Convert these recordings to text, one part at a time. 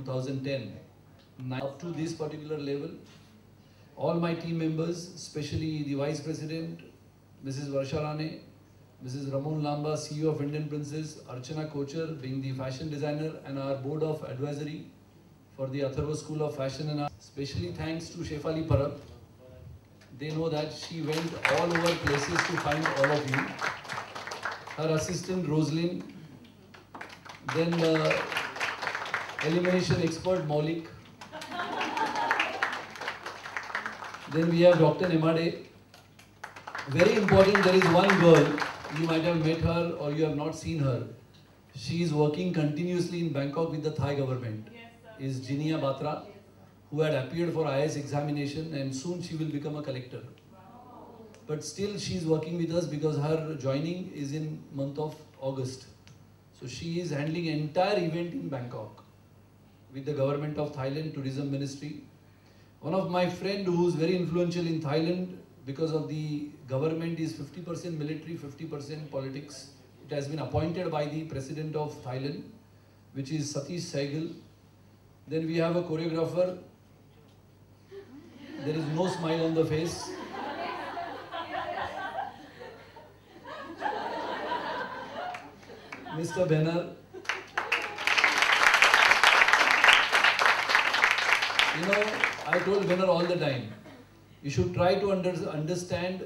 2010. Up to this particular level, all my team members, especially the Vice President, Mrs. Varsha Rane, Mrs. Ramon Lamba, CEO of Indian Princess, Archana Kochar being the fashion designer, and our board of advisory for the Atharva School of Fashion and Art. Especially thanks to Shefali Parab. They know that she went all over places to find all of you. Her assistant Roslyn, then elimination expert Maulik. Then we have Dr. Nemade. Very important, there is one girl, you might have met her or you have not seen her. She is working continuously in Bangkok with the Thai government. Yes, is Jinia Batra, who had appeared for IAS examination, and soon she will become a collector. But still she is working with us because her joining is in month of August. So she is handling entire event in Bangkok with the government of Thailand, Tourism Ministry. One of my friend who is very influential in Thailand, because of the government, is 50% military, 50% politics. It has been appointed by the President of Thailand, which is Satish Saigal. Then we have a choreographer. There is no smile on the face. Mr. Benner. You know, I told Benner all the time, you should try to understand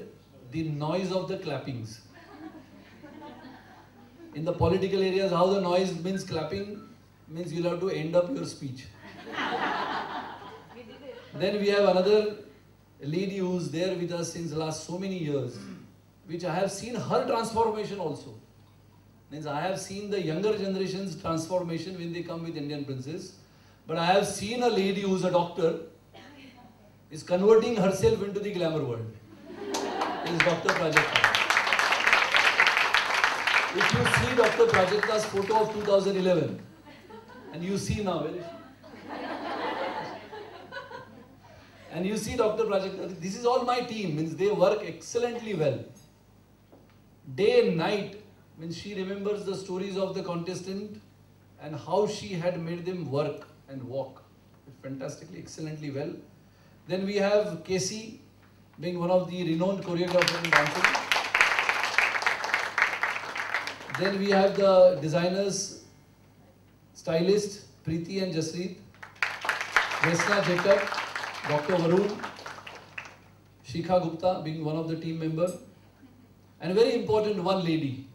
the noise of the clappings. In the political areas, how the noise means clapping means you'll have to end up your speech. Then we have another lady who's there with us since last so many years, which I have seen her transformation also. Means I have seen the younger generation's transformation when they come with Indian Princess. But I have seen a lady who's a doctor is converting herself into the glamour world. Is Dr. Prajakta. If you see Dr. Prajakta's photo of 2011, and you see now, where is she? And you see Dr. Prajakta, this is all my team, means they work excellently well. Day and night, means she remembers the stories of the contestant and how she had made them work and walk fantastically, excellently well. Then we have Casey, being one of the renowned choreographers in dancing. Then we have the designers, stylist, Preeti and Jaspreet, Vesna Jacob, Dr. Varun, Shikha Gupta being one of the team members, and very important, one lady.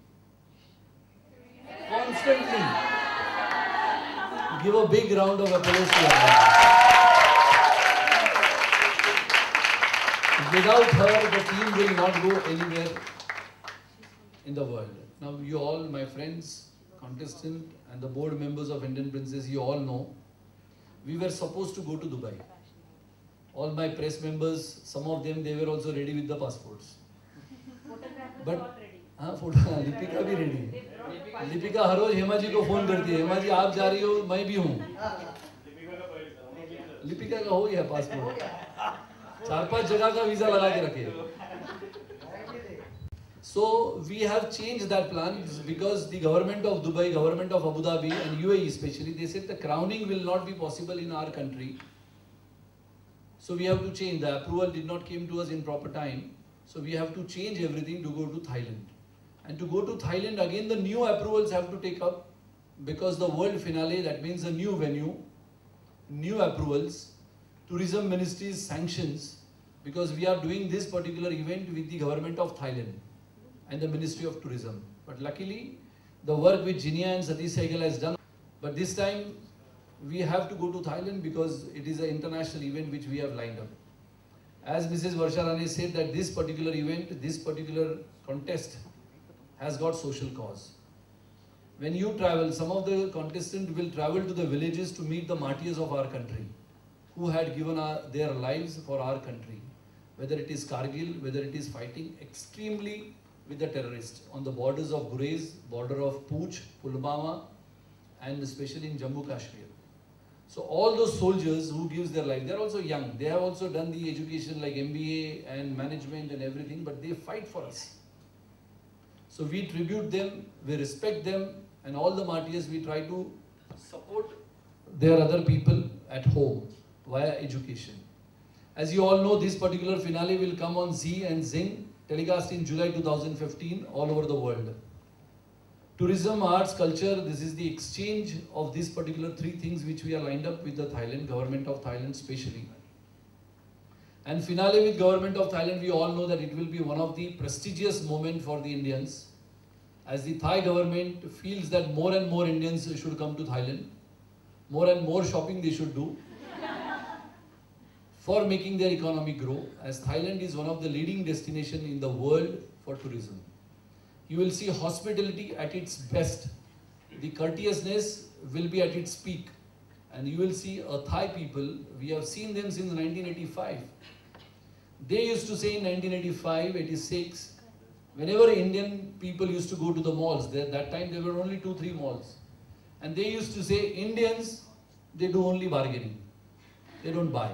Constantly give a big round of applause to her. Without her, the team will not go anywhere in the world. Now, you all, my friends, contestant, and the board members of Indian Princess, you all know, we were supposed to go to Dubai. All my press members, some of them, they were also ready with the passports. But Lipika भी ready. Lipika हर रोज हेमा जी को phone करती है, हेमा जी आप जा रही हो, मैं भी हूँ. लिपिका का हो गया पासपोर्ट, 4-5 जगह का वीजा लगा के रखे. So we have changed that plan because the government of Dubai, government of Abu Dhabi and UAE especially, they said the crowning will not be possible in our country. So we have to change. The approval did not came to us in proper time. So we have to change everything to go to Thailand. And to go to Thailand, again the new approvals have to take up because the world finale, that means a new venue, new approvals, tourism ministry's sanctions, because we are doing this particular event with the government of Thailand and the Ministry of Tourism. But luckily, the work which Jinia and Satish Saigal has done, but this time we have to go to Thailand because it is an international event which we have lined up. As Mrs. Varsha Rane said that this particular event, this particular contest has got social cause. When you travel, some of the contestants will travel to the villages to meet the martyrs of our country, who had given their lives for our country. Whether it is Kargil, whether it is fighting extremely with the terrorists on the borders of Gurez, border of Pooch, Pulwama, and especially in Jammu Kashmir. So all those soldiers who gives their life, they are also young. They have also done the education like MBA and management and everything, but they fight for us. So we tribute them, we respect them, and all the martyrs we try to support their other people at home via education. As you all know, this particular finale will come on Zee and Zing, telecast in July 2015 all over the world. Tourism, arts, culture, this is the exchange of these particular three things which we are lined up with the Thailand, government of Thailand especially. And finale with government of Thailand, we all know that it will be one of the prestigious moments for the Indians, as the Thai government feels that more and more Indians should come to Thailand, more and more shopping they should do for making their economy grow, as Thailand is one of the leading destinations in the world for tourism. You will see hospitality at its best. The courteousness will be at its peak. And you will see a Thai people, we have seen them since 1985. They used to say in 1985, 86, whenever Indian people used to go to the malls, that time there were only 2-3 malls. And they used to say, Indians, they do only bargaining. They don't buy.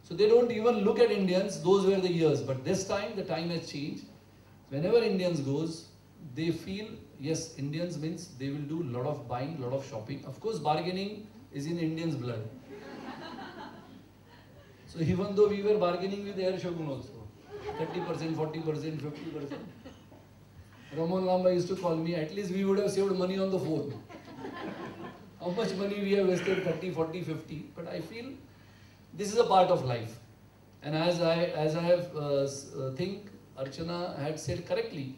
So they don't even look at Indians, those were the years. But this time, the time has changed. Whenever Indians goes, they feel, yes, Indians means they will do a lot of buying, a lot of shopping. Of course, bargaining is in Indians' blood. So even though we were bargaining with Air Shogun also, 30%, 40%, 50%. Ramon Lamba used to call me, at least we would have saved money on the phone. How much money we have wasted, 30, 40, 50. But I feel this is a part of life. And as I have think Archana had said correctly,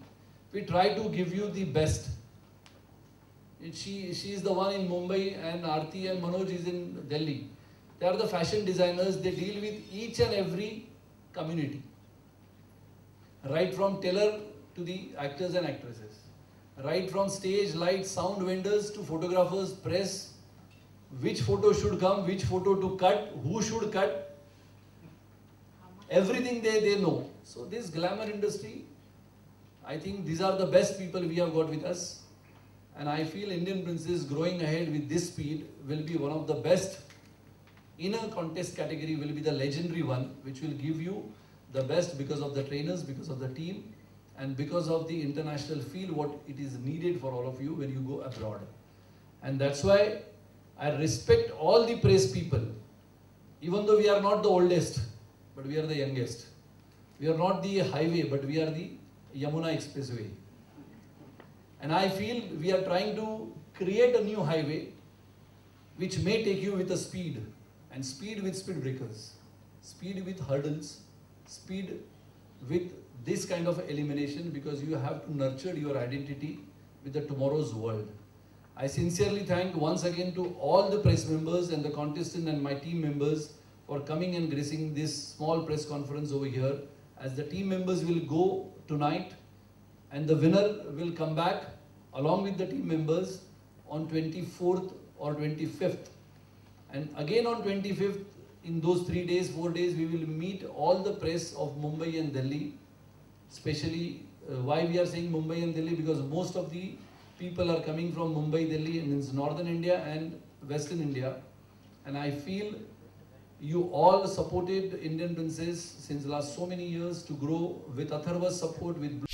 we try to give you the best. She is the one in Mumbai, and Aarti and Manoj is in Delhi. They are the fashion designers. They deal with each and every community. Right from tailor to the actors and actresses. Right from stage, light, sound vendors to photographers, press. Which photo should come, which photo to cut, who should cut. Everything they know. So this glamour industry, I think these are the best people we have got with us. And I feel Indian Princess growing ahead with this speed will be one of the best in a contest category, will be the legendary one, which will give you the best because of the trainers, because of the team, and because of the international feel, what it is needed for all of you when you go abroad. And that's why I respect all the press people, even though we are not the oldest, but we are the youngest. We are not the highway, but we are the Yamuna Expressway. And I feel we are trying to create a new highway which may take you with a speed, and speed with speed breakers, speed with hurdles, speed with this kind of elimination, because you have to nurture your identity with the tomorrow's world. I sincerely thank once again to all the press members and the contestant and my team members for coming and gracing this small press conference over here, as the team members will go tonight and the winner will come back along with the team members on 24th or 25th. And again on 25th, in those 3 days, 4 days, we will meet all the press of Mumbai and Delhi. Especially, why we are saying Mumbai and Delhi, because most of the people are coming from Mumbai, Delhi, means northern India and western India. And I feel you all supported Indian Princess since last so many years to grow with Atharva's support, with